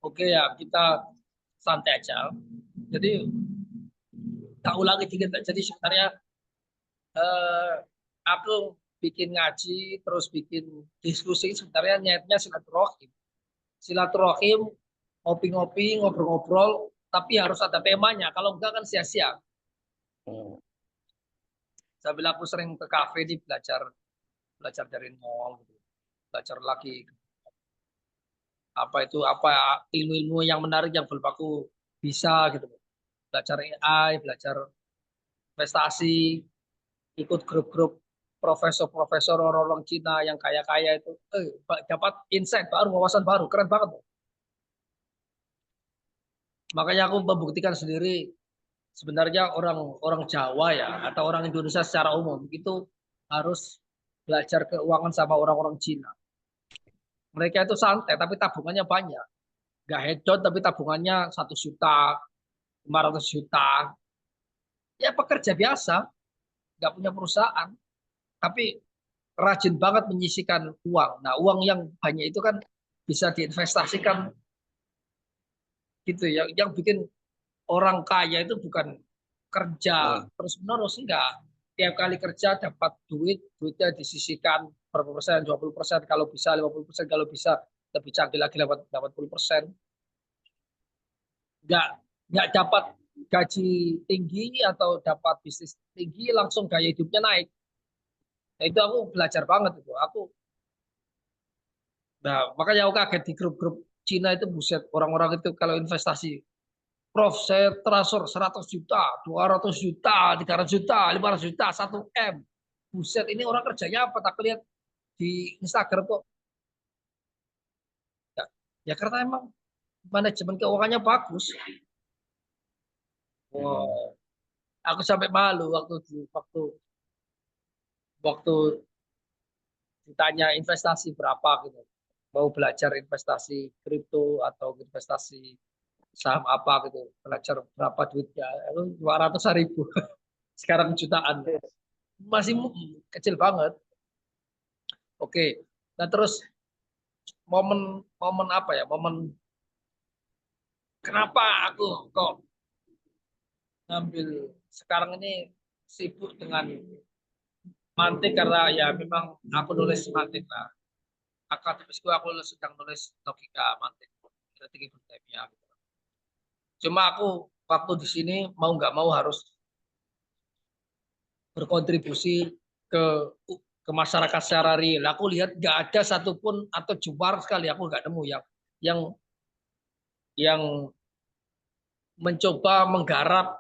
Oke ya, kita santai aja. Jadi tak ulangi dikit. Jadi sebenarnya eh, aku bikin ngaji, terus bikin diskusi. Sebenarnya niatnya silaturahim. Silaturahim, ngopi-ngopi, ngobrol-ngobrol. Tapi harus ada temanya. Kalau enggak kan sia-sia. Hmm. Sambil aku sering ke kafe nih belajar belajar dari nol, gitu. Belajar lagi apa ilmu-ilmu yang menarik yang belum aku bisa gitu. Belajar AI, belajar investasi, ikut grup-grup profesor-profesor orang-orang Cina yang kaya-kaya itu, dapat insight baru, wawasan baru, keren banget. Makanya aku membuktikan sendiri sebenarnya orang orang Jawa ya atau orang Indonesia secara umum itu harus belajar keuangan sama orang-orang Cina. Mereka itu santai tapi tabungannya banyak. Gak hedon tapi tabungannya 1 juta, 500 juta. Ya pekerja biasa, nggak punya perusahaan, tapi rajin banget menyisihkan uang. Nah, uang yang banyak itu kan bisa diinvestasikan gitu ya. Yang bikin orang kaya itu bukan kerja Hmm. terus menerus, enggak. Tiap kali kerja dapat duit, duitnya disisihkan berapa persen, 20%, kalau bisa 50%, kalau bisa lebih canggih lagi dapat 80%. Enggak enggak dapat gaji tinggi atau dapat bisnis tinggi langsung gaya hidupnya naik. Nah, itu aku belajar banget itu. Nah, makanya aku kaget di grup-grup Cina itu, buset, orang-orang itu kalau investasi, Prof, saya transfer 100 juta, 200 juta, 300 juta, 500 juta, 1 M. Buset, ini orang kerjanya apa? Tak lihat di Instagram kok. Ya, ya karena emang manajemen keuangannya bagus. Hmm. Wow, aku sampai malu waktu waktu ditanya investasi berapa gitu. Mau belajar investasi kripto atau investasi saham apa gitu, belajar berapa duitnya, itu 200.000, sekarang jutaan, masih kecil banget. Oke, nah terus momen momen apa ya, momen kenapa aku kok ngambil sekarang ini sibuk dengan mantik, karena ya memang aku nulis mantik lah, akademisku aku sedang nulis logika mantik, strategi ilmiah gitu. Cuma aku waktu di sini mau nggak mau harus berkontribusi ke ke masyarakat secara real. Aku lihat nggak ada satupun atau jumar sekali aku nggak nemu yang yang mencoba menggarap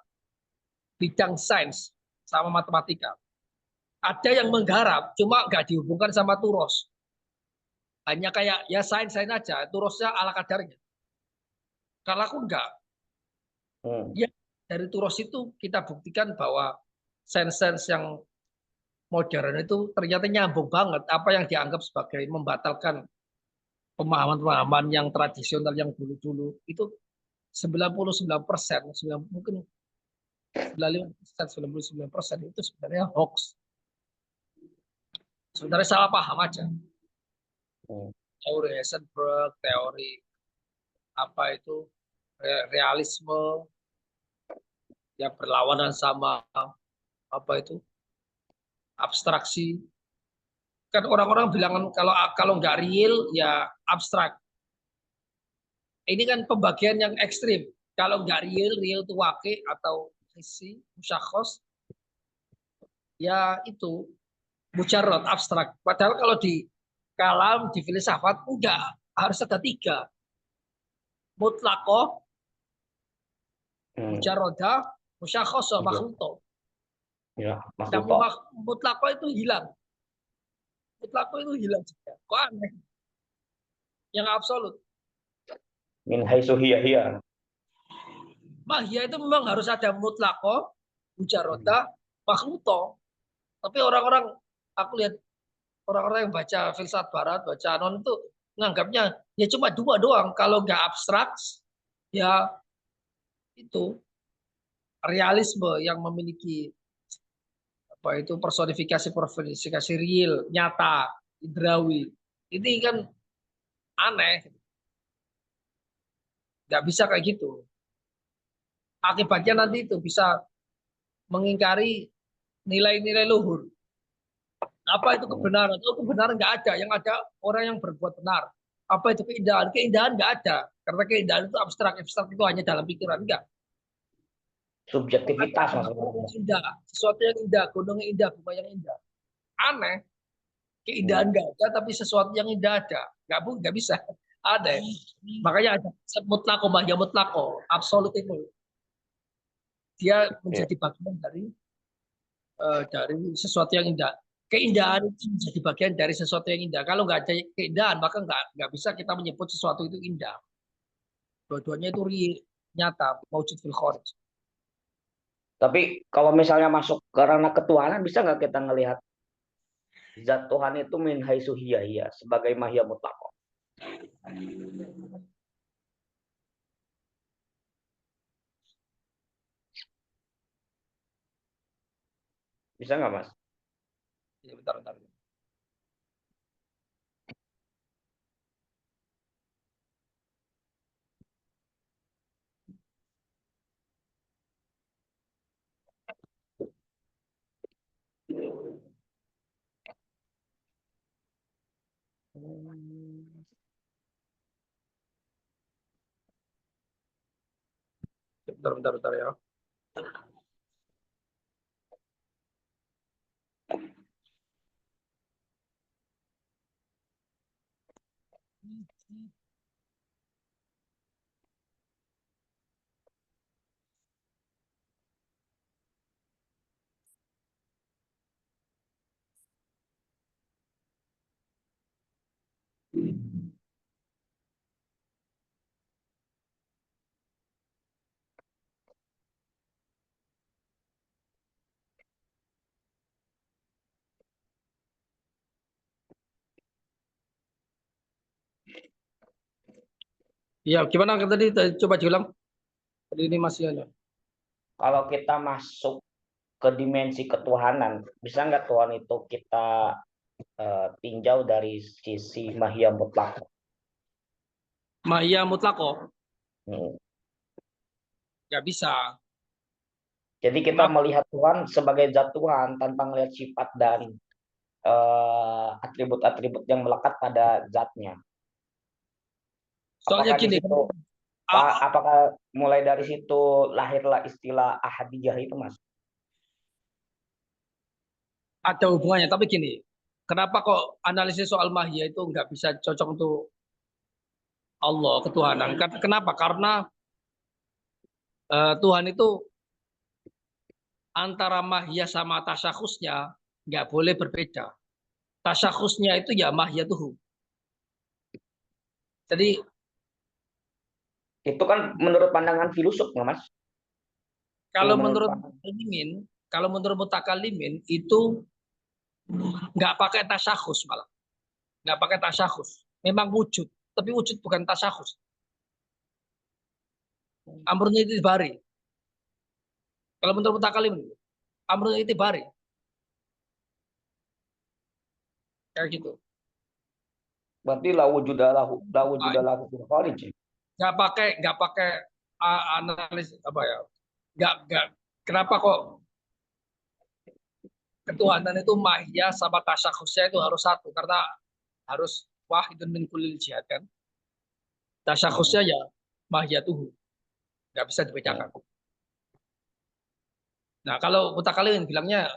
bidang sains sama matematika. Ada yang menggarap, cuma nggak dihubungkan sama turos. Hanya kayak ya sains-sains aja, turosnya ala kadarnya. Kalau aku nggak, Hmm. ya dari turos itu kita buktikan bahwa sains-sains yang modern itu ternyata nyambung banget apa yang dianggap sebagai membatalkan pemahaman-pemahaman yang tradisional yang dulu-dulu itu 99%, mungkin 95%, 99% itu sebenarnya hoax. Sebenarnya salah paham aja. Hmm. Teori Heisenberg, teori apa itu, realisme yang berlawanan sama apa itu, abstraksi. Kan orang-orang bilang kalau kalau nggak real ya abstrak. Ini kan pembagian yang ekstrim. Kalau nggak real, real itu wake atau isi, musyakhos, ya itu mujarrad, abstrak. Padahal kalau di kalam, di filsafat, enggak. Harus ada 3. Mutlakoh, Hmm. mujarradah, musyakhos, Iya, makhluto. ya, Yang makhluk. mutlakoh itu hilang. Mutlakoh itu hilang juga. Kok aneh? Yang absolut. Min haitsu hiya hiya. Mahia itu memang harus ada mutlakoh, Hmm. mujarradah, makhluto. Tapi orang-orang, aku lihat orang-orang yang baca filsafat barat, baca anon itu menganggapnya ya cuma 2 doang. Kalau nggak abstrak, ya itu realisme yang memiliki apa itu personifikasi real, nyata, indrawi. Ini kan aneh. Nggak bisa kayak gitu. Akibatnya nanti itu bisa mengingkari nilai-nilai luhur. Apa itu Hmm. kebenaran? Itu kebenaran nggak ada. Yang ada orang yang berbuat benar. Apa itu keindahan? Keindahan nggak ada. Karena keindahan itu abstrak. Abstrak itu hanya dalam pikiran. Enggak. Subjektivitas maksudnya. Yang indah. Sesuatu yang indah. Gunung yang indah. Bunga yang indah. Aneh. Keindahan Hmm. nggak ada. Tapi sesuatu yang indah ada. Nggak bisa. Ada. Makanya ada. Mutlako. Mahya mutlako. Absolut itu. Dia Iya. menjadi bagian dari sesuatu yang indah. Keindahan itu menjadi bagian dari sesuatu yang indah. Kalau nggak ada keindahan, maka nggak bisa kita menyebut sesuatu itu indah. Dua-duanya itu nyata, maujud fil kharij. Tapi kalau misalnya masuk ke ranah ketuhanan, bisa nggak kita ngelihat zat Tuhan itu min haitsu hiya sebagai mahya mutlaq? Bisa nggak, Mas? Ya, bentar, bentar. Bentar, bentar, bentar ya. Iya, gimana tadi? Coba diulang. Tadi ini masih ada. Kalau kita masuk ke dimensi ketuhanan, bisa nggak Tuhan itu kita tinjau dari sisi mahya mutlak? Mahya mutlako. Hmm. Nggak bisa. Jadi kita Kenapa? melihat Tuhan sebagai zat Tuhan tanpa melihat sifat dan atribut-atribut yang melekat pada zatnya. Soalnya Apakah di gini, situ, apakah mulai dari situ lahirlah istilah ahadiyah itu, Mas? ada hubungannya. Tapi gini, kenapa kok analisis soal mahya itu nggak bisa cocok untuk Allah, ketuhanan? Kenapa? Karena Tuhan itu antara mahya sama tasyakhusnya nggak boleh berbeda. Tasyakhusnya itu ya mahya tuh. Jadi Itu kan menurut pandangan filsuf, nggak, Mas? kalau Menurut menurut pandangan. mutakalimin, kalau menurut mutakalimin itu nggak pakai tasyakhus malah, nggak pakai tasyakhus. Memang wujud, tapi wujud bukan tasyakhus. Amrun itibari. Kalau menurut mutakalimin, amrun itibari kayak gitu. Berarti la Nah, wujudalahu fil kharij. nggak pakai analis apa ya? Nggak. Kenapa kok ketuhanan itu mahya sama tasyakhusnya itu harus satu? Karena harus wahidun min kulil jihad kan. Hmm. Tasyakhusnya ya mahya tuh nggak bisa Hmm. dibedakan. Nah, kalau mutakalimin bilangnya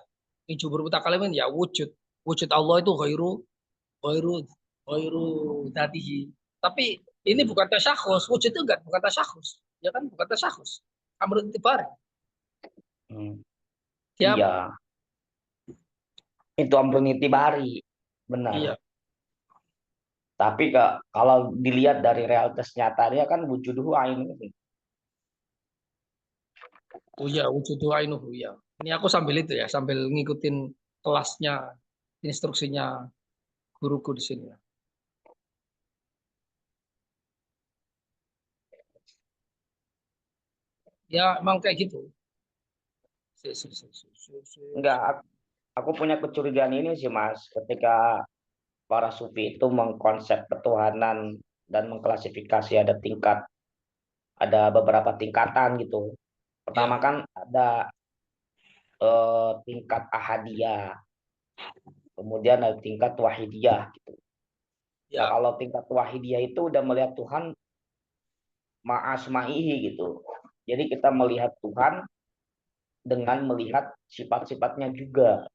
yang jumhur mutakalimin ya wujud. Wujud Allah itu ghairu ghairu dzatihi. Tapi ini bukan tasyakhus, wujud itu enggak bukan tasyakhus. Ya kan bukan tasyakhus. Amrun tibar. Hmm. Dia Iya, itu amrun itibari, benar. iya. Tapi kalau dilihat dari realitas nyatanya kan wujuduhu ain. Oh iya, wujud ainuhu ya. Ini aku sambil itu ya, sambil ngikutin kelasnya, instruksinya guruku di sini. Ya, emang kayak gitu. Si, si, si, si, si, si, Enggak, si. aku punya kecurigaan ini sih, Mas, ketika para sufi itu mengkonsep ketuhanan dan mengklasifikasi ada tingkat ada beberapa tingkatan gitu. Pertama Ya, kan ada tingkat ahadiyah, kemudian ada tingkat wahidiyah. Nah, ya, kalau tingkat wahidiyah itu udah melihat Tuhan ma'asma'ihi gitu. Jadi kita melihat Tuhan dengan melihat sifat-sifatnya juga.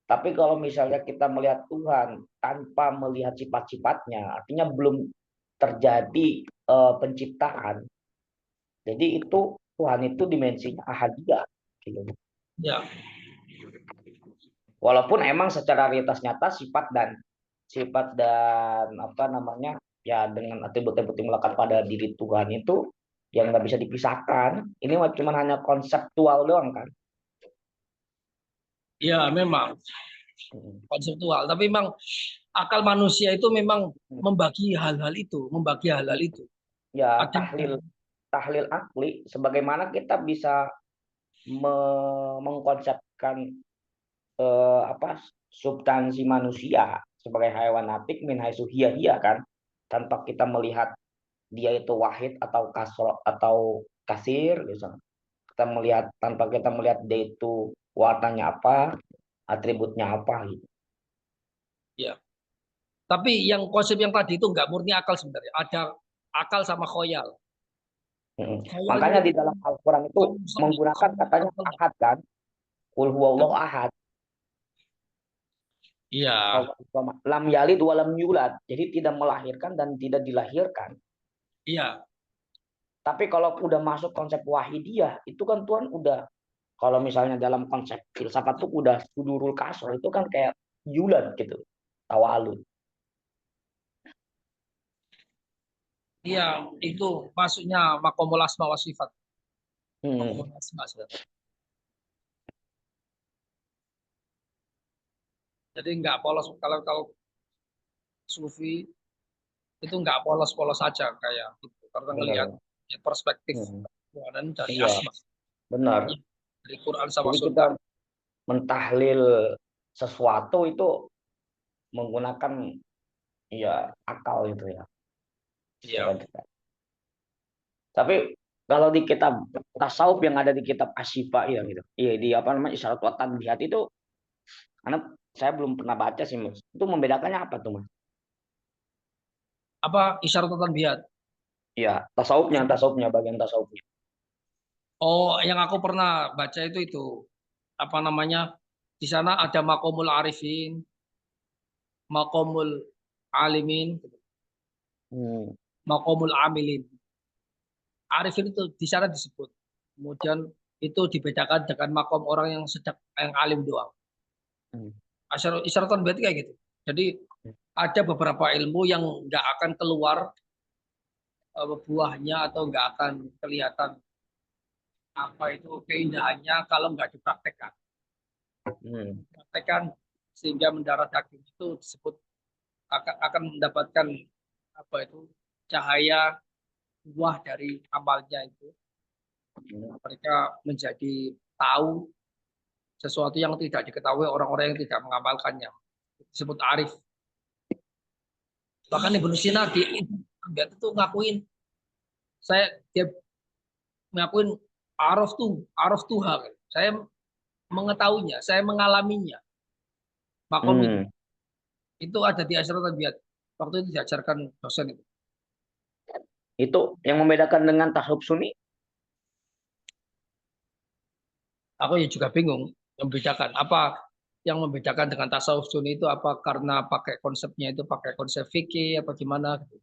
Tapi kalau misalnya kita melihat Tuhan tanpa melihat sifat-sifatnya, artinya belum terjadi penciptaan. Jadi itu Tuhan itu dimensinya ahadiyah. Gitu. ya, Walaupun emang secara realitas nyata sifat dan apa namanya ya dengan atribut-atribut yang melekat pada diri Tuhan itu yang nggak bisa dipisahkan. Ini cuma hanya konseptual doang kan. ya, memang Hmm. konseptual. Tapi memang akal manusia itu memang membagi hal-hal itu. Ya Ada tahlil tahlil akli sebagaimana kita bisa mengkonsepkan apa substansi manusia sebagai hewan atik min haitsu hiya kan tanpa kita melihat dia itu wahid atau kasro atau kasir gitu. Kita melihat tanpa kita melihat dia itu warnanya apa, atributnya apa gitu. ya. Tapi yang konsep yang tadi itu nggak murni akal sebenarnya. Ada akal sama khoyal. Mm. Khoyal Makanya di itu dalam Al-Quran itu menggunakan katanya khoyal. ahad kan, qul huwallahu ahad, Iya, lam yalid walam yulad. Jadi tidak melahirkan dan tidak dilahirkan. iya, Tapi kalau udah masuk konsep wahidiyah, itu kan Tuhan udah, kalau misalnya dalam konsep filsafat tuh udah sudurul kasor, itu kan kayak yulad gitu, tawalud. iya. Itu masuknya makomul asma wa sifat. Hmm. Makomul asma sebenarnya. Jadi nggak polos. Kalau sufi itu nggak polos-polos saja kayak gitu. Karena ngelihat Benar. ya, perspektif Hmm. Tuhan dari Iya, asma. benar. Ya, dari Quran sama Jadi kita Sunnah. mentahlil sesuatu itu menggunakan ya akal itu ya. Iya, Secara dekat. Tapi kalau di kitab tasawuf yang ada di kitab Asyifa ya gitu. Iya di apa namanya Isyarat wa Tanbihat itu karena saya belum pernah baca sih Mas. Itu membedakannya apa tuh Mas? apa isyarat biat? Iya, tasawufnya bagian tasawufnya. Oh, yang aku pernah baca itu apa namanya? Di sana ada makomul arifin, makomul alimin, Hmm. makomul amilin. Arifin itu di sana disebut. Kemudian itu dibedakan dengan makom orang yang sedang yang alim doang. Hmm. Isyaraton berarti kayak gitu. Jadi ada beberapa ilmu yang nggak akan keluar buahnya atau nggak akan kelihatan apa itu keindahannya kalau nggak dipraktekkan. Hmm. Dipraktekkan sehingga mendarat daging itu disebut akan mendapatkan apa itu cahaya buah dari amalnya itu. Hmm. Mereka menjadi tahu sesuatu yang tidak diketahui orang-orang yang tidak mengamalkannya. Disebut arif. Bahkan Ibnu Sina itu ngakuin dia ngakuin araf Tuhan. Saya mengetahuinya, saya mengalaminya. Makom Hmm. itu ada di Asyarat Tabiat. Waktu itu diajarkan dosen itu. Itu yang membedakan dengan tasawuf sunni. Aku ya juga bingung membedakan apa yang membedakan dengan tasawuf sunni itu apa karena pakai konsepnya itu pakai konsep fikih apa gimana gitu.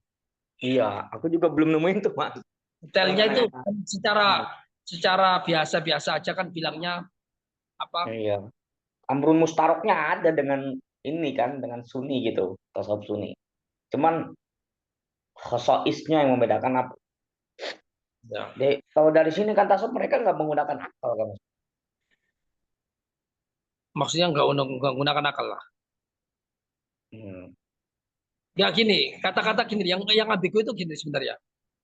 Iya, aku juga belum nemuin tuh Mas. Detailnya itu secara secara biasa-biasa aja kan bilangnya apa Iya. Amrun mustaroknya ada dengan ini kan dengan sunni gitu, tasawuf sunni. Cuman khosoisnya yang membedakan apa? ya, Kalau dari sini kan tasawuf mereka nggak menggunakan akal kan Mas? maksudnya nggak menggunakan akal lah. Hmm. Ya gini, kata-kata gini, yang ambigu itu gini sebenarnya.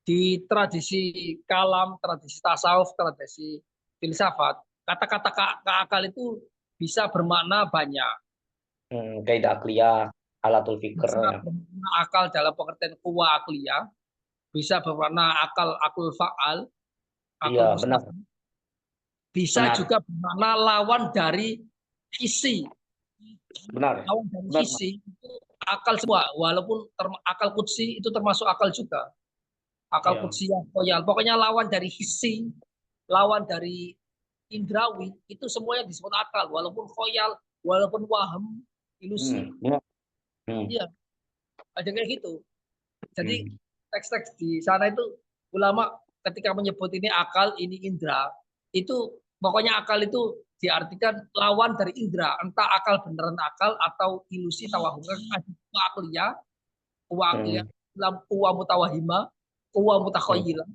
Di tradisi kalam, tradisi tasawuf, tradisi filsafat, kata-kata keakal itu bisa bermakna banyak. Kaidah akliyah, alatul fikr Bisa ya. bermakna akal dalam pengertian kuwa akliyah, bisa bermakna akul fa'al, akul Iya, benar, mustafid. Bisa benar, juga bermakna lawan dari hisi. benar, Lawan dari benar, Mas. hisi itu akal semua, walaupun akal kutsi itu termasuk akal juga. Akal Iya. kutsi yang koyal. Pokoknya lawan dari hisi, lawan dari indrawi, itu semuanya disebut akal. Walaupun koyal, walaupun waham, ilusi. Benar. Hmm, Iya, ada kayak gitu. Jadi hmm. teks-teks di sana itu ulama ketika menyebut ini akal, ini indra, itu pokoknya akal itu diartikan lawan dari indra, entah akal beneran akal atau ilusi tawahum. Akliyah, uwa akliyah, Hmm. uwa mutawahima, uwa mutakhoyilah.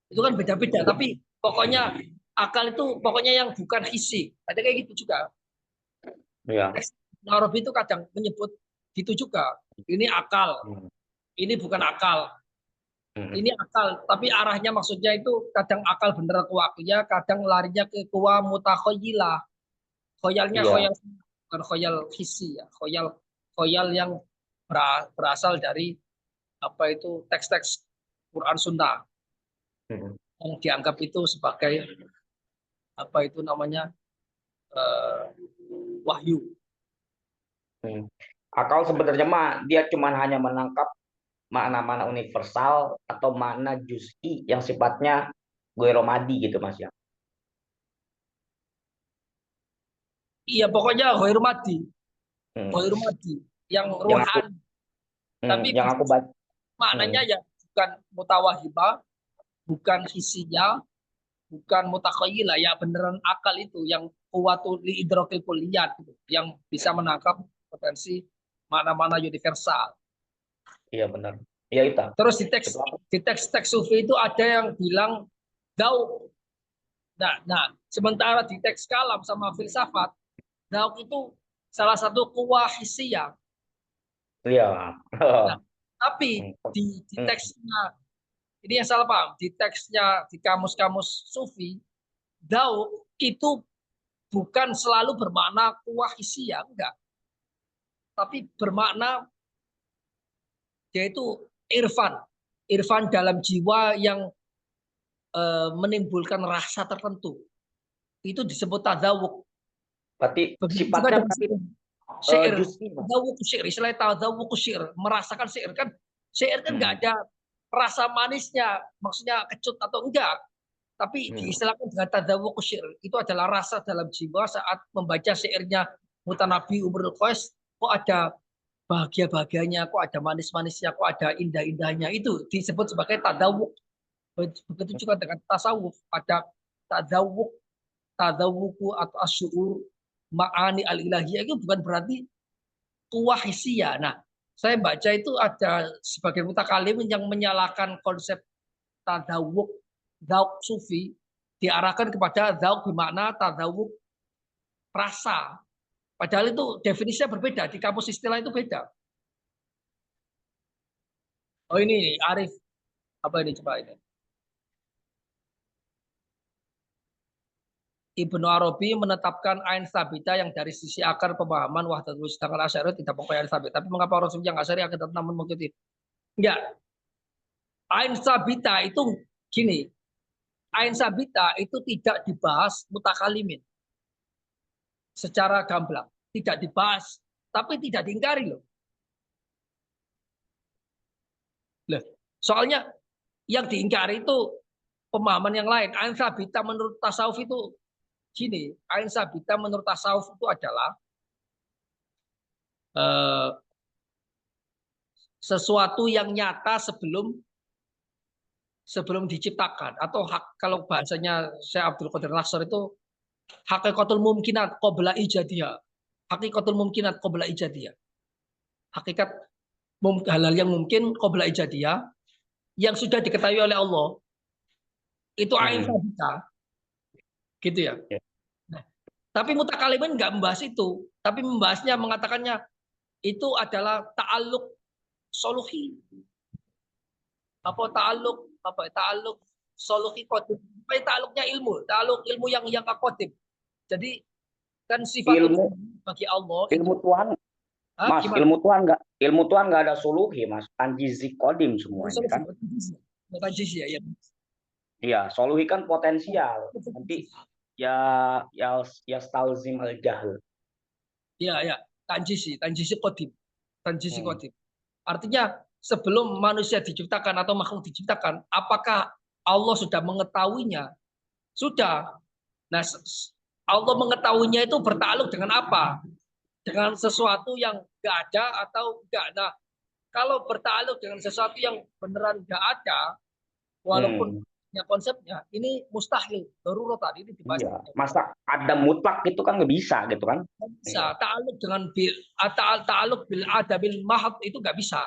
Itu kan beda-beda, tapi pokoknya akal itu pokoknya yang bukan hisi. Ada kayak gitu juga. Iya. Teks Arabi itu kadang menyebut gitu juga. Ini akal, Hmm. ini bukan akal. Hmm. Ini akal, tapi arahnya maksudnya itu kadang akal beneran kuaknya, kadang larinya ke kuwa mutakhoyilah. Khoyalnya Iya. khoyal bukan khoyal hisi ya, khoyal yang berasal dari apa itu teks-teks Quran Sunnah Hmm. yang dianggap itu sebagai apa itu namanya eh, wahyu. Hmm. Akal sebenarnya mah dia cuma hanya menangkap makna-makna universal atau makna juz'i yang sifatnya goiromadi gitu Mas ya. Iya pokoknya hormati, Hmm. hormati yang Yang aku ruhani, tapi yang aku baca. maknanya ya bukan mutawahibah, bukan hisinya, bukan mutakhayyila ya beneran akal itu yang kuwatul li idrokil kulliyat gitu, yang bisa menangkap potensi mana-mana universal. Iya benar. Iya itu. Terus Itu aku. di teks-teks sufi itu ada yang bilang dauk. Nah, sementara di teks kalam sama filsafat, dauk itu salah satu kuwah hisiyah. Iya. Nah, tapi Hmm. di Hmm. teksnya ini yang salah paham, di teksnya di kamus-kamus sufi, dauk itu bukan selalu bermakna kuwah hisiyah, enggak. Tapi bermakna yaitu irfan. Irfan dalam jiwa yang menimbulkan rasa tertentu. Itu disebut tadzawuk. Berarti Begitu juga sifatnya dengan berarti syair. juz'i Mas. Tadzawuk syair. Istilah tadzawuk syair. Merasakan syair kan nggak Hmm. ada rasa manisnya. Maksudnya kecut atau enggak. Tapi Hmm. diistilahkan dengan tadzawuk syair. Itu adalah rasa dalam jiwa saat membaca syairnya Mutanabi Umrul Qais. Kok ada bahagia-bahagianya, kok ada manis-manisnya, kok ada indah-indahnya. Itu disebut sebagai tadzawuk. Begitu juga dengan tasawuf. Ada tadzawuk, tadzawuku atau asyur ma'ani al-ilahiyah itu bukan berarti kuwahisia. Nah, saya baca itu ada sebagai mutakalim yang menyalahkan konsep tadzawuk, zauk sufi diarahkan kepada zauk bermakna tadzawuk rasa. Padahal itu definisinya berbeda, di kamus istilah itu beda. Oh ini Arif, apa ini coba ini? Ibnu Arabi menetapkan ain sabita yang dari sisi akar pemahaman wahdatul sedangkan Asy'ari tidak mengakui ain sabit. Tapi mengapa orang yang Asy'ari akan namun mengikuti? Enggak, ain sabita itu gini, ain sabita itu tidak dibahas mutakalimin secara gamblang, tidak dibahas, tapi tidak diingkari loh. Loh, soalnya yang diingkari itu pemahaman yang lain. Ain sabita menurut tasawuf itu gini, ain sabita menurut tasawuf itu adalah eh, sesuatu yang nyata sebelum diciptakan atau hak kalau bahasanya Syekh Abdul Qadir Nasr itu hakikatul mumkinat qabla ijadiyah. Hakikatul mumkinat qabla ijadiyah. Hakikat halal yang mungkin qabla ijadiyah yang sudah diketahui oleh Allah itu ain Hmm. sabita gitu ya. Ya. Nah, tapi mutakalimin nggak membahas itu, tapi membahasnya mengatakannya itu adalah ta'aluk soluhi apa ta'aluk apa ta'aluk soluhi kodim apa ta'aluknya ta'aluk ilmu yang akodim. Jadi kan sifatul Ilmu bagi Allah itu ilmu Tuhan Mas, gimana? ilmu Tuhan nggak ada suluhi Mas, anjizi kodim semuanya kan. Tajis ya, ya. Iya, soluhi kan potensial. Nanti ya ya stalzim al jahl. Ya, ya. Tanjisi kodim. Tanjisi Hmm. kodim. Artinya sebelum manusia diciptakan atau makhluk diciptakan, apakah Allah sudah mengetahuinya? Sudah. Nah, Allah mengetahuinya itu bertakluk dengan apa? Dengan sesuatu yang nggak ada atau nggak. Nah, kalau bertakluk dengan sesuatu yang beneran nggak ada, walaupun Hmm. ya konsepnya ini mustahil. Darurat tadi ini dibahas. Iya, masa ada mutlak itu kan nggak bisa gitu kan? Nggak bisa. Iya, Ta'aluk dengan bil, ta'aluk bil adabil mahad itu nggak bisa.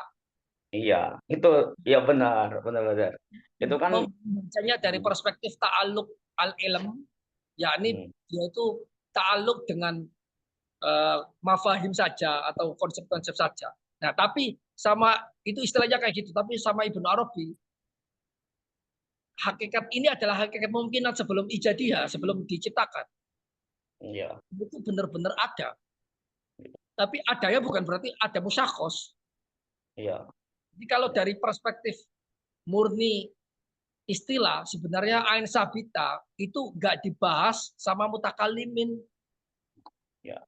iya, itu ya benar, benar, benar. Itu kan, Membacanya dari perspektif ta'aluk al-ilm, yakni hmm, dia itu ta'aluk dengan mafahim saja atau konsep-konsep saja. Nah, tapi sama itu istilahnya kayak gitu. Tapi sama Ibnu Arabi, hakikat ini adalah hakikat mungkinan sebelum ijadiyah, sebelum diciptakan. iya, Itu benar-benar ada. Tapi adanya bukan berarti ada musyakhos. iya, Jadi kalau dari perspektif murni istilah, sebenarnya ain sabita itu nggak dibahas sama mutakalimin. iya.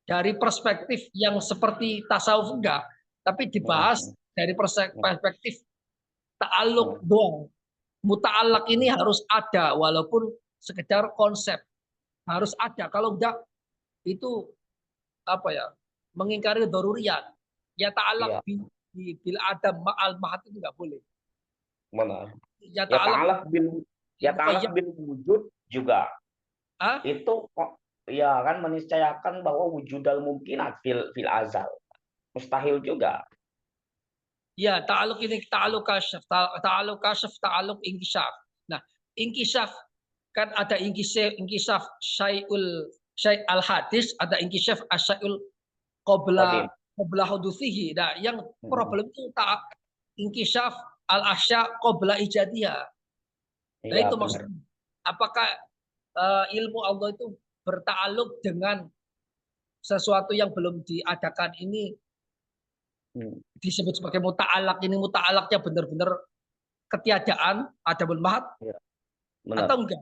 Dari perspektif yang seperti tasawuf enggak, tapi Hmm, dibahas hmm, dari hmm, perspektif ta'aluk hmm. doang. Muta'alak ini harus ada walaupun sekedar konsep. Harus ada. Kalau enggak itu apa ya? Mengingkari daruriyat. Ya ta'alak Iya, bil adam ma'al mahat itu enggak boleh. benar. Ya Ya ta'alak ta'alaq bil ya ta'alaq muqayyad. bil wujud juga Ah, itu kok ya kan meniscayakan bahwa wujudal mungkinat fil azal. Mustahil juga. ya, ta'aluk ini ta'aluk kasyaf, ta'aluk kasyaf, ta'aluk inkishaf. Nah, inkishaf kan ada inkishaf syai' al hadis, ada inkishaf asyai'ul qabla Qadim. qabla hudutsihi. Nah, yang Hmm. problem itu inkishaf al asya qabla ijadiyah. Nah, Iya itu benar. maksudnya. Apakah ilmu Allah itu bertakluk dengan sesuatu yang belum diadakan ini Hmm. disebut sebagai muta'alak, ini muta'alaknya benar-benar ketiadaan adabul mahad Iya, atau benar. enggak?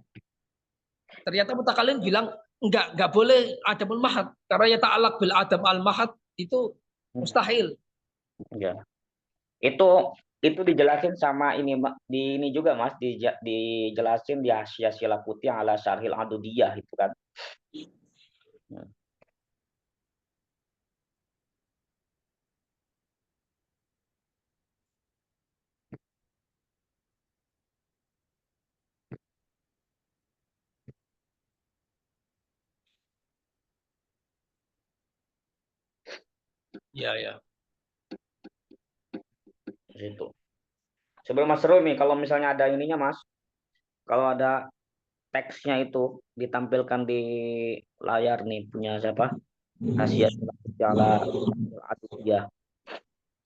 Ternyata mutakallim bilang enggak boleh adabul mahad karena ya ta'alak bil adam al mahad itu Hmm. mustahil. Iya. Itu itu dijelasin sama ini di ini juga Mas dijelasin di Hasyiah Sila Putih yang ala Syarhil Adudiyah itu kan. Hmm. Ya, ya. Itu. Sebelum Mas Seru nih kalau misalnya ada ininya Mas, kalau ada teksnya itu ditampilkan di layar nih punya siapa? Hasyiah Sila Putih ala Syarhil Adudiyah.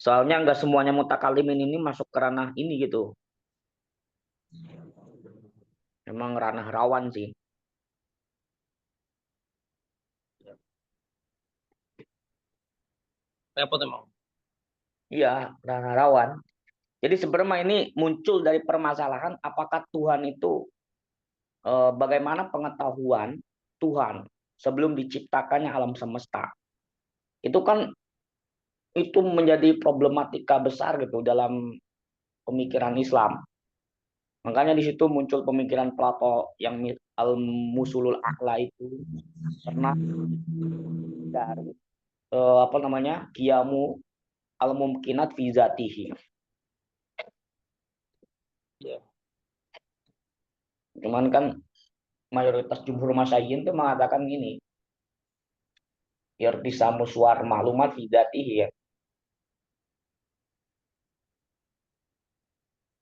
Soalnya nggak semuanya mutakalimin ini masuk ke ranah ini gitu. Emang ranah rawan sih. Repot emang. Iya, ranah rawan. Jadi sebenarnya ini muncul dari permasalahan apakah Tuhan itu bagaimana pengetahuan Tuhan sebelum diciptakannya alam semesta. Itu kan itu menjadi problematika besar gitu dalam pemikiran Islam. Makanya di situ muncul pemikiran Plato yang al-musulul a'la itu karena dari apa namanya? Qiyamu al-mumkinat fi zatihi. Ya. Cuman kan mayoritas jumhur masyayikh itu mengatakan gini, irtisamu suar maklumat fi zatihi ya.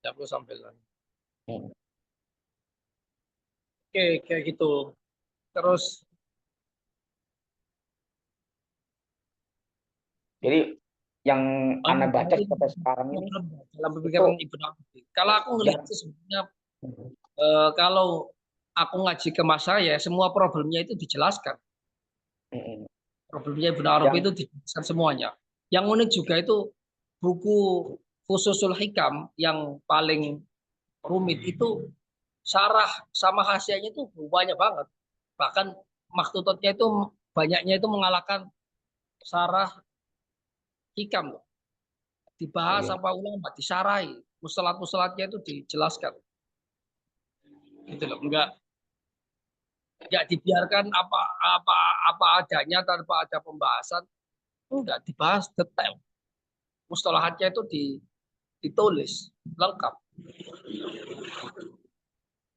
Ya perlu sampaikan. Hmm. Oke, kayak gitu. Terus Jadi yang Anda baca sampai sekarang ini problem dalam itu pemikiran Ibnu Arabi. Kalau aku ngelihat yang sih sebenarnya kalau aku ngaji ke mas saya, semua problemnya itu dijelaskan. Problemnya Ibnu Arabi yang itu dijelaskan semuanya. Yang unik juga itu buku Fususul Hikam yang paling rumit itu syarah sama hasiahnya itu banyak banget. Bahkan maktutotnya itu banyaknya itu mengalahkan syarah hikam loh. Oh Dibahas iya. sama ulama, disyarahi, mustalah-mustalatnya itu dijelaskan. Gitu loh. Enggak dibiarkan apa apa adanya tanpa ada pembahasan. Enggak dibahas detail. Mustalahatnya itu ditulis lengkap.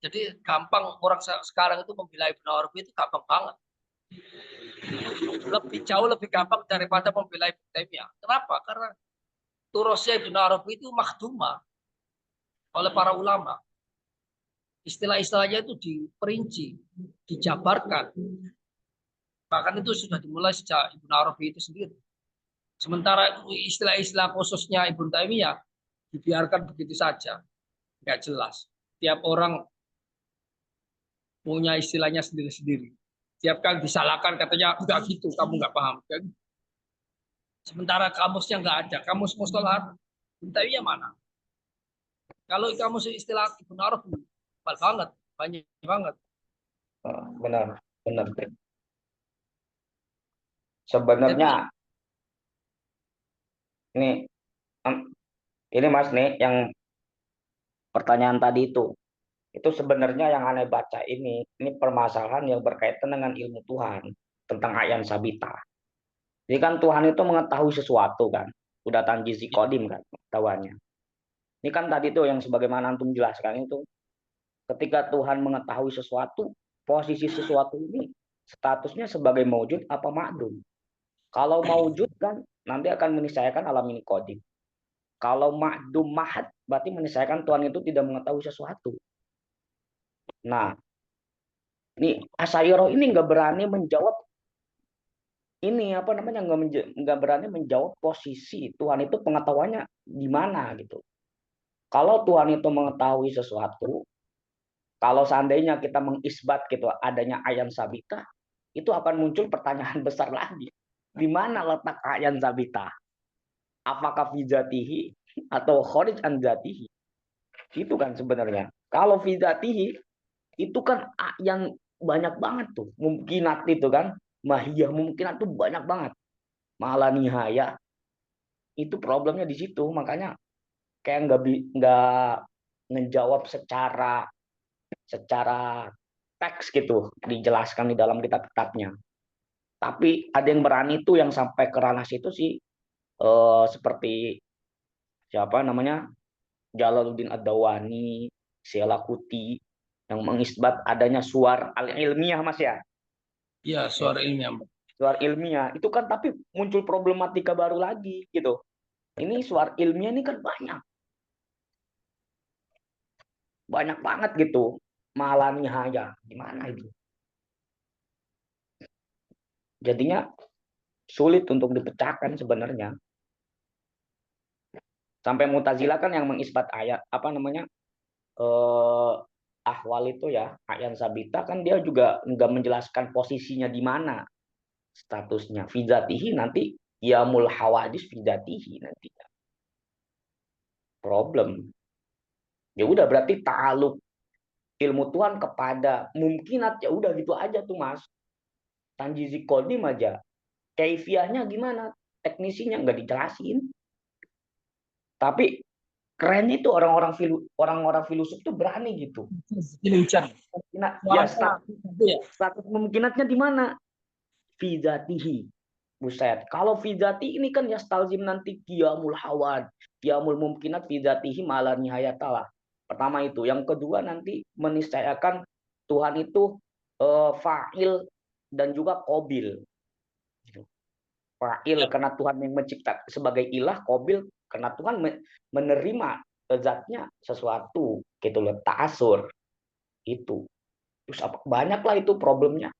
Jadi gampang orang sekarang itu membela Ibnu Arabi itu gampang banget. Jauh lebih gampang daripada membela Ibnu Taimiyah. Kenapa? Karena turusnya Ibnu Arabi itu makdumah oleh para ulama. Istilah-istilahnya itu diperinci, dijabarkan. Bahkan itu sudah dimulai sejak Ibnu Arabi itu sendiri. Sementara istilah-istilah khususnya Ibnu Taimiyah dibiarkan begitu saja, nggak jelas. Tiap orang punya istilahnya sendiri-sendiri. Tiap kali disalahkan katanya nggak gitu, kamu nggak paham. Sementara kamusnya nggak ada, kamus mustalahat Ibnu Taimiyah mana? Kalau kamus istilah Ibnu Arabi, banget, banyak banget. Benar, benar. Jadi Sebenarnya ini ini Mas nih yang pertanyaan tadi itu sebenarnya yang aneh baca ini permasalahan yang berkaitan dengan ilmu Tuhan tentang ayan sabita. Jadi kan Tuhan itu mengetahui sesuatu kan, udah tanjizi kodim kan pengetahuannya. Ini kan tadi tuh yang sebagaimana antum jelaskan itu, ketika Tuhan mengetahui sesuatu, posisi sesuatu ini statusnya sebagai maujud apa ma'dum. Kalau maujud kan nanti akan meniscayakan alam ini kodim. Kalau ma'dum mahad berarti meniscayakan Tuhan itu tidak mengetahui sesuatu. Nah, ini Asy'ariyah ini nggak berani menjawab ini apa namanya nggak berani menjawab posisi Tuhan itu pengetahuannya di mana gitu. Kalau Tuhan itu mengetahui sesuatu, kalau seandainya kita mengisbat gitu adanya ayan sabita, itu akan muncul pertanyaan besar lagi. Di mana letak ayan sabita? Apakah fi dzatihi atau kharij an dzatihi? Itu kan sebenarnya. Kalau fi dzatihi itu kan yang banyak banget tuh. Mungkinat itu kan. Mahiyah mungkinat tuh banyak banget. Malah nihaya. Itu problemnya di situ. Makanya kayak nggak ngejawab secara teks gitu dijelaskan di dalam kitab-kitabnya. Tapi ada yang berani tuh yang sampai ke ranah situ sih seperti siapa namanya Jalaluddin Ad-Dawani, Selakuti yang mengisbat adanya suar al-ilmiah Mas ya. ya Ya, suara ilmiah. suar ilmiah itu kan tapi muncul problematika baru lagi gitu. Ini suar ilmiah ini kan banyak banget gitu. Malah nihaya gimana itu? Jadinya sulit untuk dipecahkan sebenarnya. Sampai Mu'tazilah kan yang mengisbat ayat apa namanya eh, ahwal itu ya ayan sabita kan dia juga nggak menjelaskan posisinya di mana statusnya fizatihi nanti yamul hawadis fizatihi nanti problem ya udah berarti ta'aluk ilmu Tuhan kepada mungkinat ya udah gitu aja tuh Mas tanjizi kodim aja kaifiahnya gimana teknisinya nggak dijelasin tapi keren itu orang-orang filosof tuh berani gitu. Ini hujan. Nah, ya Suaranya itu ya. status mungkinatnya di mana? Fizatihi. Buset. Kalau fizati ini kan ya stalzim nanti qiyamul hawad. Qiyamul mumkinat fizatihi mala nihayatalah. Pertama itu. Yang kedua nanti meniscayakan Tuhan itu fa'il dan juga qabil. Fa'il Ya. karena Tuhan yang mencipta sebagai ilah, qabil karena Tuhan menerima zatnya sesuatu gitu loh, ta'asur itu. Terus banyaklah itu problemnya.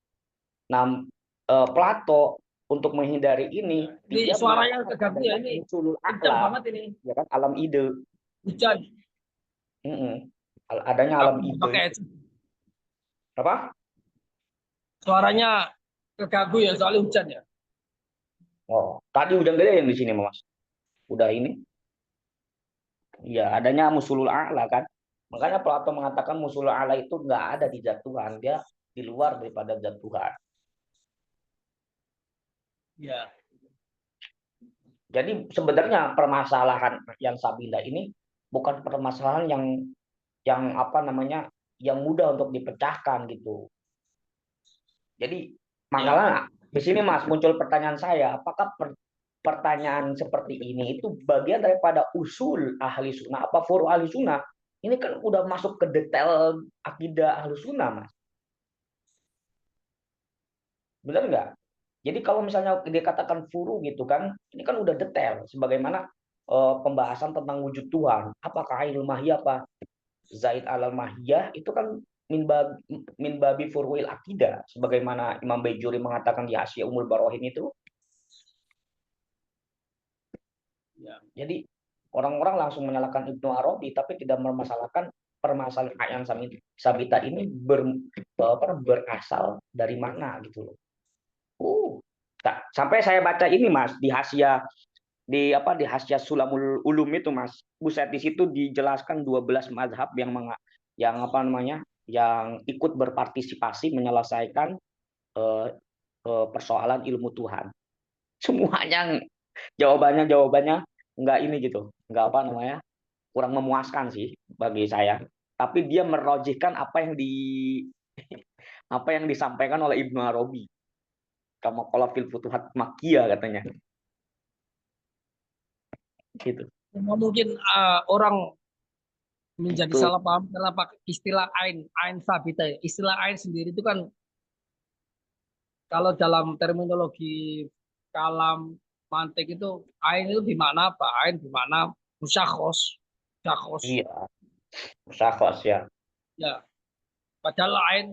Nah, Plato untuk menghindari ini Ini dia suaranya mengatakan keganggu ya adanya ini. unsulul Kencang a'la, banget ini. ya kan alam ide. Hujan. Adanya Aku alam mau ide pakai itu. headset. Apa? Suaranya keganggu ya soalnya hujan ya. Oh, tadi udah gede yang di sini Mas. Udah ini. Ya, adanya musulul a'la kan. Makanya Plato mengatakan musul Allah itu nggak ada di zat Tuhan, dia di luar daripada zat Tuhan. Ya. Jadi sebenarnya permasalahan yang Sabila ini bukan permasalahan yang apa namanya yang mudah untuk dipecahkan gitu. Jadi Ya. makanya di sini Mas muncul pertanyaan saya, apakah pertanyaan seperti ini itu bagian daripada usul ahli sunnah apa furu ahli sunnah? Ini kan udah masuk ke detail akidah ahli sunnah Mas. Benar nggak? Jadi kalau misalnya dikatakan furu gitu kan, ini kan udah detail. Sebagaimana pembahasan tentang wujud Tuhan. Apakah ainul mahiyah apa zaid alal mahiyah itu kan min babi furuil akidah. Sebagaimana Imam Baijuri mengatakan di Hasyiah Umul Barohin itu. Ya. Jadi orang-orang langsung menyalahkan Ibnu Arabi tapi tidak mempermasalahkan permasalahan ayat sabita ini berasal dari mana gitu loh. Sampai saya baca ini Mas di Hasyiah di Hasyiah Sulamul Ulum itu Mas. Buset di situ dijelaskan 12 mazhab yang apa namanya? Yang ikut berpartisipasi menyelesaikan eh, persoalan ilmu Tuhan. Semuanya jawabannya enggak ini gitu. Enggak apa namanya? Kurang memuaskan sih bagi saya. Tapi dia merojihkan apa yang disampaikan oleh Ibnu Arabi. Kama qala fil futuhat Makkiyah katanya. Gitu. Mungkin orang menjadi Itu salah paham karena pakai istilah ain sabita. Ya. Istilah ain sendiri itu kan kalau dalam terminologi kalam mantik itu ain itu di mana apa? Ain di mana musyakhos. Musyakhos. iya, Safas ya. Ya, padahal ain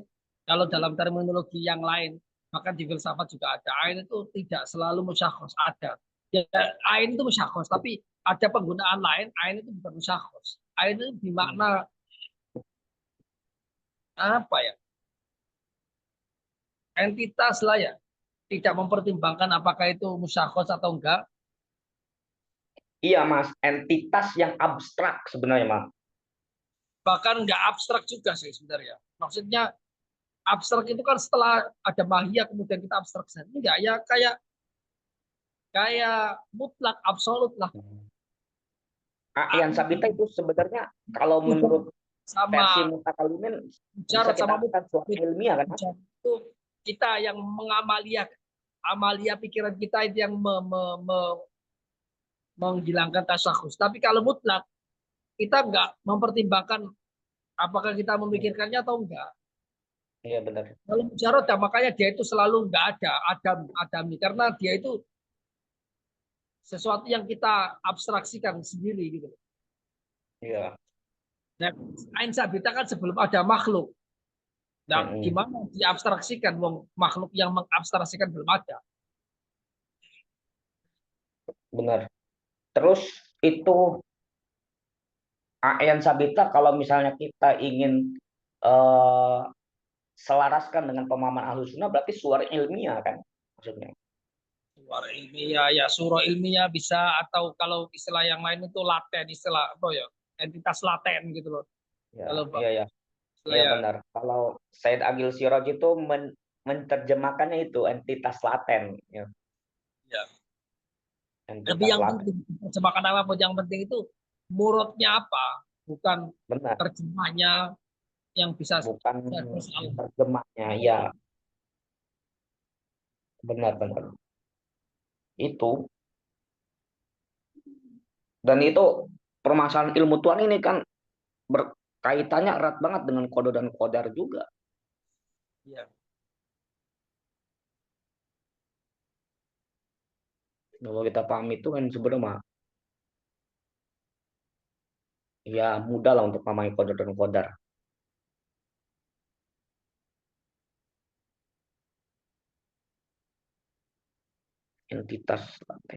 kalau dalam terminologi yang lain, bahkan di filsafat juga ada. Ain itu tidak selalu musyakhos, ada. Ya, ain itu musyakhos, tapi ada penggunaan lain, ain itu bukan musyakhos. Ain itu dimakna apa ya? Entitas lah ya. Tidak mempertimbangkan apakah itu musyakhos atau enggak. Iya Mas, entitas yang abstrak sebenarnya Mas. Bahkan enggak abstrak juga sih sebenarnya. Maksudnya abstrak itu kan setelah ada mahiyah kemudian kita abstrak. Enggak ya kayak kayak mutlak absolut lah. Yang Sabita itu sebenarnya kalau menurut versi Sama mutakalimin bisa mujarot kita sama katakan suatu mufid. ilmiah kan Mas? Mujarot itu kita yang mengamalia amalia pikiran kita itu yang menghilangkan tasakhus. Tapi kalau mutlak kita enggak mempertimbangkan apakah kita memikirkannya atau enggak. Iya benar. Kalau mujarot ya, makanya dia itu selalu enggak ada adami karena dia itu sesuatu yang kita abstraksikan sendiri gitu. Iya. Nah, Ain Sabita kan sebelum ada makhluk. Nah, Mm-mm. gimana diabstraksikan? Wong makhluk yang mengabstraksikan belum ada. Benar. Terus itu Yang Sabita kalau misalnya kita ingin eh, selaraskan dengan pemahaman Ahlus Sunnah berarti suara ilmiah kan maksudnya. Suara ilmiah, ya surah ilmiah bisa atau kalau istilah yang lain itu laten, istilah apa ya? Entitas laten gitu loh. Ya, Kalau iya ya. istilah Iya ya, benar. Kalau Said Agil Siraj itu menerjemahkannya itu entitas laten, ya. ya. Tapi Entitas yang laten. penting terjemahkan apapun yang penting itu murodnya apa, bukan Benar. terjemahnya yang bisa Bukan salah. terjemahnya. Ya, benar-benar. Itu dan itu permasalahan ilmu Tuhan ini kan berkaitannya erat banget dengan kode dan kodar juga. Ya. Kalau kita paham itu kan sebenarnya ya mudah lah untuk memahami kode dan kodar. Entitas laten.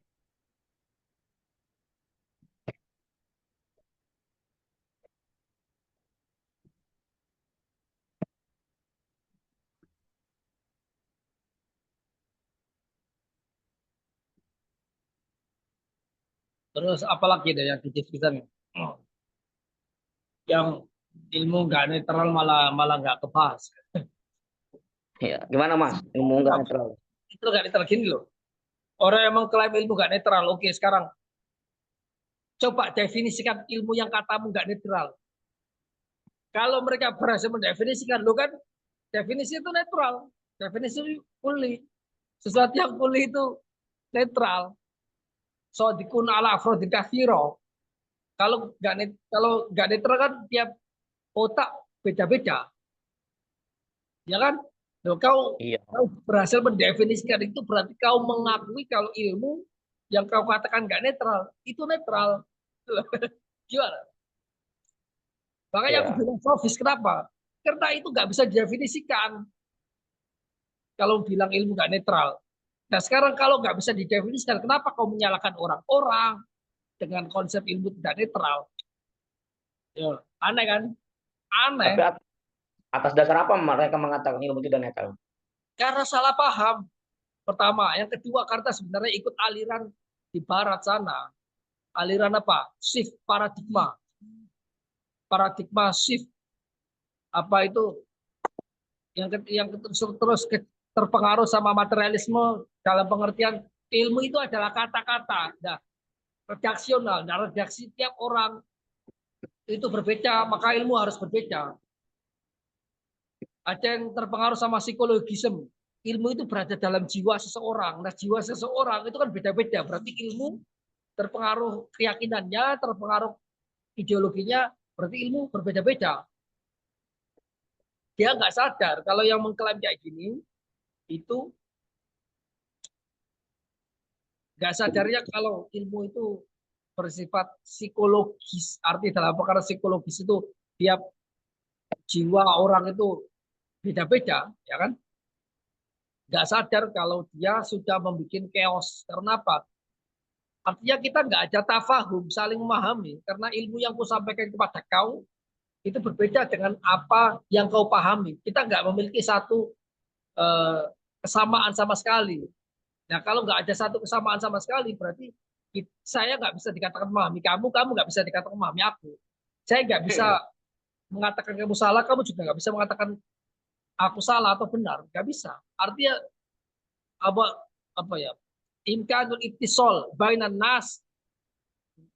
Terus apalagi ada yang didiskusikan yang ilmu nggak netral malah malah nggak kebahas. Ya, gimana Mas? Ilmu nggak netral. Itu nggak netral gini loh. Orang yang mengklaim ilmu nggak netral, oke sekarang coba definisikan ilmu yang katamu nggak netral. Kalau mereka berhasil mendefinisikan, lo kan definisi itu netral, definisi kuli, sesuatu yang kuli itu netral. So dikun ala afrodin kafiro. Kalau nggak netral kan tiap otak beda-beda, ya kan? Loh, Iya. kau berhasil mendefinisikan itu berarti kau mengakui kalau ilmu yang kau katakan nggak netral itu netral. Gimana? Makanya aku Ya. bilang sofis kenapa? Karena itu nggak bisa didefinisikan kalau bilang ilmu nggak netral. Nah sekarang kalau nggak bisa didefinisikan, kenapa kau menyalahkan orang-orang dengan konsep ilmu tidak netral? Ya, aneh kan? Tapi Aneh. atas dasar apa mereka mengatakan ilmu tidak netral? Karena salah paham. Pertama. Yang kedua, karena sebenarnya ikut aliran di barat sana. Aliran apa? Shift paradigma. Paradigma shift. Apa itu? Yang terus terpengaruh sama materialisme dalam pengertian ilmu itu adalah kata-kata. Nah, redaksional. Nah, redaksi tiap orang itu berbeda, maka ilmu harus berbeda. Ada yang terpengaruh sama psikologisme. Ilmu itu berada dalam jiwa seseorang. Nah, jiwa seseorang itu kan beda-beda. Berarti ilmu terpengaruh keyakinannya, terpengaruh ideologinya, berarti ilmu berbeda-beda. Dia nggak sadar kalau yang mengklaim kayak gini itu nggak sadarnya kalau ilmu itu bersifat psikologis. Arti dalam perkara psikologis itu tiap jiwa orang itu beda-beda, ya kan? Nggak sadar kalau dia sudah membuat chaos. Karena apa? Artinya kita nggak ada tafahum, saling memahami. Karena ilmu yang ku sampaikan kepada kau itu berbeda dengan apa yang kau pahami. Kita nggak memiliki satu eh, kesamaan sama sekali. Nah, kalau nggak ada satu kesamaan sama sekali, berarti saya nggak bisa dikatakan memahami kamu, kamu nggak bisa dikatakan memahami aku. Saya nggak bisa mengatakan kamu salah, kamu juga nggak bisa mengatakan aku salah atau benar, nggak bisa. Artinya apa apa ya? Imkanul ittisal bainan nas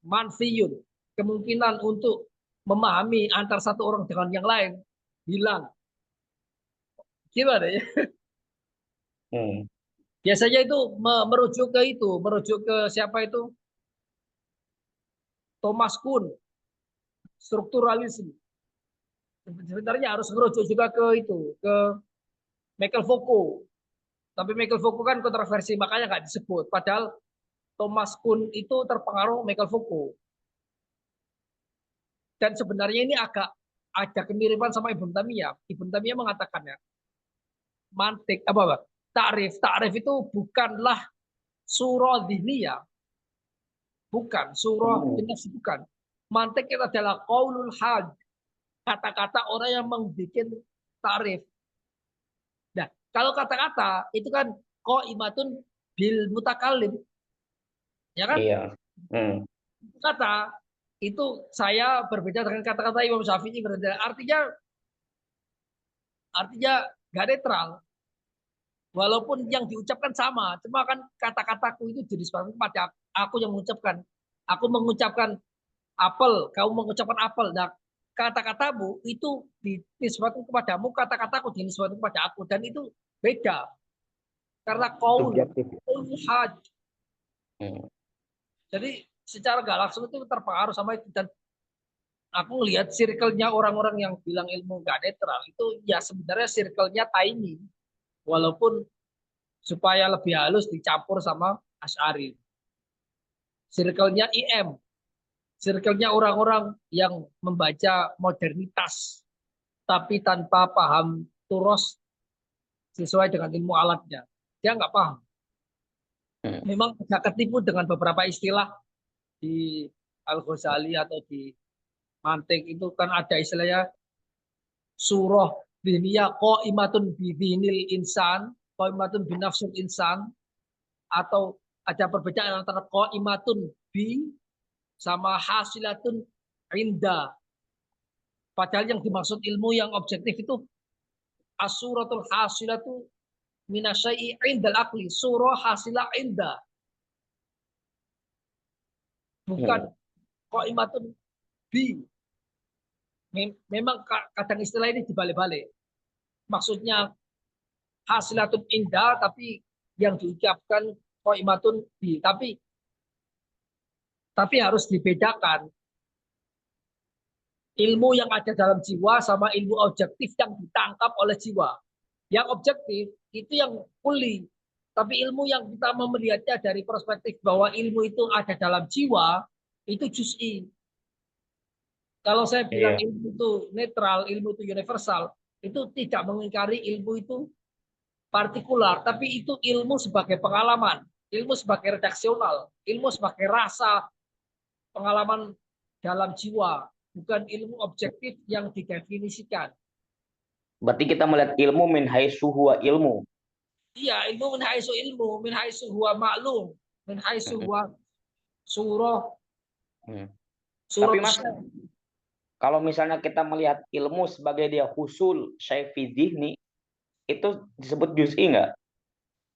manfiyun. Kemungkinan untuk memahami antar satu orang dengan yang lain hilang. Gimana ya? Hmm. Biasanya itu merujuk ke siapa itu? Thomas Kuhn, strukturalisme. Sebenarnya harus merujuk juga ke itu, ke Michael Foucault. Tapi Michael Foucault kan kontroversi, makanya nggak disebut. Padahal Thomas Kuhn itu terpengaruh Michael Foucault. Dan sebenarnya ini agak ada kemiripan sama Ibn Taimiyah. Ibn Taimiyah mengatakannya, mantik apa? Takrif itu bukanlah surah diniyah, bukan surah Hmm. jenis bukan. Mantik itu adalah qaulul hal, kata-kata orang yang membuat takrif. Nah, kalau kata-kata itu kan imatun bil mutakallim, ya kan? Iya. Hmm. Kata itu saya berbeda dengan kata-kata Imam Syafi'i berbeda. Artinya nggak netral. Walaupun yang diucapkan sama, cuma kan kata-kataku itu jenis pada aku yang mengucapkan. Aku mengucapkan apel, kamu mengucapkan apel. Nah, kata-katamu itu dinisbatkan kepadamu, kata-kataku dinisbatkan kepada aku dan itu beda karena Subjektif. haj. Hmm. Jadi secara gak langsung itu terpengaruh sama itu dan aku lihat circle-nya orang-orang yang bilang ilmu gak netral itu ya sebenarnya circle-nya tiny walaupun supaya lebih halus dicampur sama Asy'ari. Circle-nya IM, circle-nya orang-orang yang membaca modernitas tapi tanpa paham turos sesuai dengan ilmu alatnya. Dia nggak paham. Hmm. Memang agak ketipu dengan beberapa istilah di Al-Ghazali atau di Mantik itu kan ada istilahnya surah diniyah qaimatun bidhinil insan, qaimatun binafsul insan, atau ada perbedaan antara qaimatun bi sama hasilatun inda. Padahal yang dimaksud ilmu yang objektif itu as-suratul hasilatu minasyai'i indal akli. Surah hasilah indah. Bukan qaimatun bi. Memang kadang istilah ini dibalik-balik. Maksudnya hasilatun indah, tapi yang diucapkan qaimatun bi. Tapi harus dibedakan ilmu yang ada dalam jiwa sama ilmu objektif yang ditangkap oleh jiwa. Yang objektif itu yang kuli. Tapi ilmu yang kita melihatnya dari perspektif bahwa ilmu itu ada dalam jiwa, itu juz'i. Kalau saya bilang Iya. ilmu itu netral, ilmu itu universal, itu tidak mengingkari ilmu itu partikular, tapi itu ilmu sebagai pengalaman, ilmu sebagai redaksional, ilmu sebagai rasa pengalaman dalam jiwa, bukan ilmu objektif yang didefinisikan. Berarti kita melihat ilmu min haitsu huwa ilmu. Iya, ilmu, min haitsu huwa maklum, min haitsu Mm-mm. huwa surah, Tapi surah Mas, kalau misalnya kita melihat ilmu sebagai dia husul syai' fi dzihni, itu disebut juz'i nggak?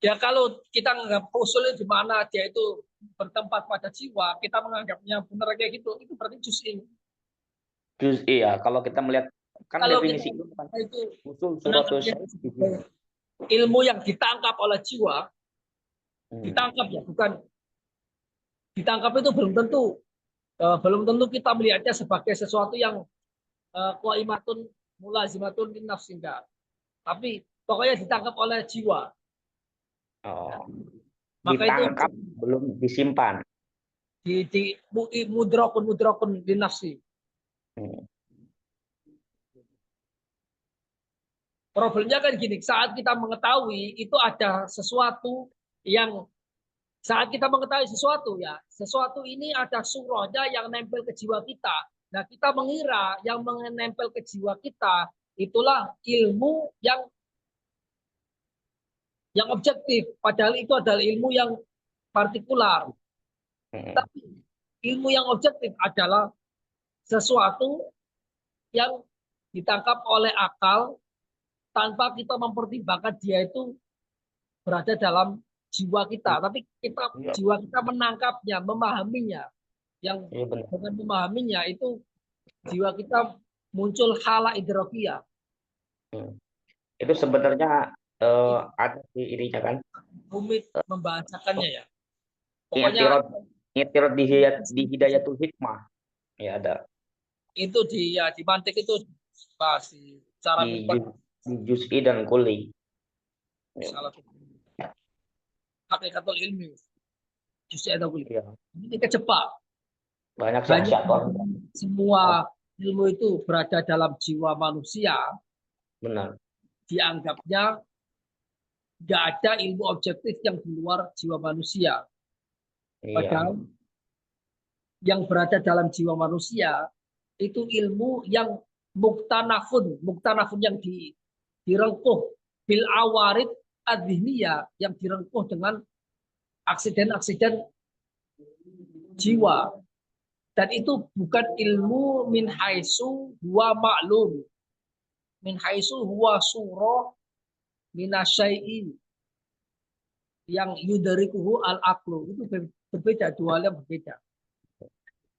ya kalau kita menganggap usulnya di mana dia itu bertempat pada jiwa, kita menganggapnya benar kayak gitu, itu berarti juz'i. Juz'i ya. Kalau kita melihat kan Kalau kita definisi ilmu kan itu husul suratu menangkapnya syai' fi dzihni. sebagai ilmu yang ditangkap oleh jiwa, Hmm. ditangkap ya, bukan ditangkap itu belum tentu kita melihatnya sebagai sesuatu yang qaimatun mulazimatun min nafsin, enggak. Tapi pokoknya ditangkap oleh jiwa. Oh, Maka itu ditangkap belum disimpan. di mudrakun di nafsi. Hmm. Problemnya kan gini, saat kita mengetahui itu ada sesuatu yang saat kita mengetahui sesuatu ya, sesuatu ini ada surahnya yang nempel ke jiwa kita. Nah, kita mengira yang menempel ke jiwa kita itulah ilmu yang objektif, padahal itu adalah ilmu yang partikular. Hmm. Tapi ilmu yang objektif adalah sesuatu yang ditangkap oleh akal tanpa kita mempertimbangkan dia itu berada dalam jiwa kita, tapi Iya, jiwa kita menangkapnya, memahaminya. Yang iya benar. dengan memahaminya itu jiwa kita muncul hala idrokiyah. Hmm. Itu sebenarnya ada di ininya kan. Rumit membahasakannya ya. Pokoknya I'tirad i'tirad di hidayatul hikmah. Ya ada itu di mantik itu bahas cara di privat di juz'i dan kuli. Ya, salah satu hakikatul ilmi justru ada kulit. iya. Ini kecepat Banyak sih banyak asyator. semua ilmu itu berada dalam jiwa manusia, Benar. dianggapnya nggak ada ilmu objektif yang di luar jiwa manusia. Iya. Padahal yang berada dalam jiwa manusia itu ilmu yang muktanafun yang direngkuh bil awarid adhiniyah, yang direngkuh dengan aksiden-aksiden jiwa. Dan itu bukan ilmu min haitsu huwa maklum, min haitsu huwa surah minasyai'i yang yudharikuhu al aklu. Itu berbeda, dua hal yang berbeda.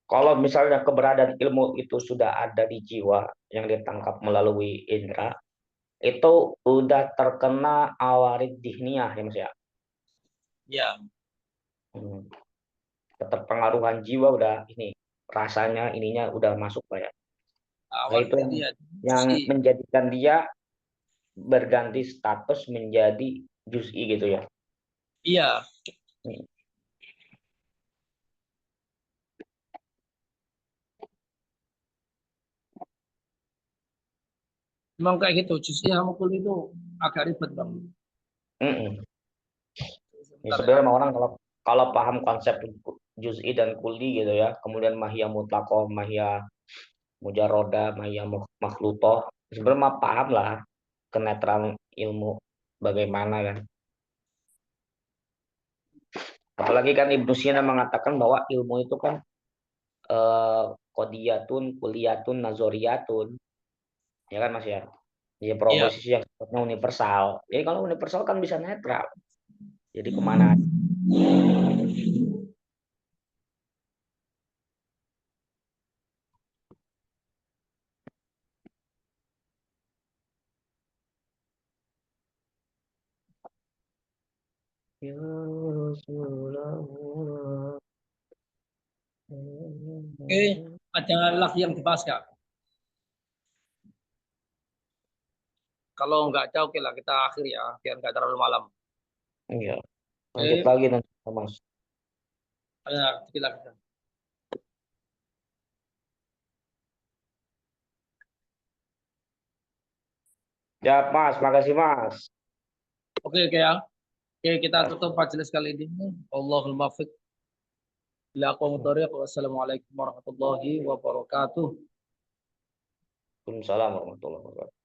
Kalau misalnya keberadaan ilmu itu sudah ada di jiwa yang ditangkap melalui indera, itu udah terkena awarid dihniyah ya Mas ya. Ya, Hmm. Keterpengaruhan jiwa udah ini rasanya ininya udah masuk Pak ya. Nah, awal itu dia yang juz'i. menjadikan dia berganti status menjadi juz'i gitu ya. Iya, Hmm. memang kayak gitu. Juz'i sama kul itu agak ribet bang. Mm-mm. Ya, Sebentar ya. sebenarnya orang kalau kalau paham konsep juz'i dan kulli gitu ya, kemudian mahiyah mutlaqah, mahiyah mujarodah, mahiyah makhlutoh, sebenarnya mah paham lah kenetralan ilmu bagaimana kan. Apalagi kan Ibnu Sina mengatakan bahwa ilmu itu kan kodiyatun, kuliyatun, nazoriyatun. Ya kan Mas ya? Ya Iya. proposisi yang sifatnya universal. Jadi kalau universal kan bisa netral. Jadi kemana? Ya Rasulullah. Oke, ada lagi yang dibahas Kak? Kalau nggak ada, oke lah kita akhir ya, biar nggak terlalu malam. Iya, lanjut Oke, lagi nanti Mas. ya, kita. Ya Mas, makasih Mas. Oke, oke ya. Oke, kita Ya, tutup majelis kali ini. Allahul muwaffiq. Wassalamualaikum warahmatullahi wabarakatuh. Waalaikumsalam warahmatullahi wabarakatuh.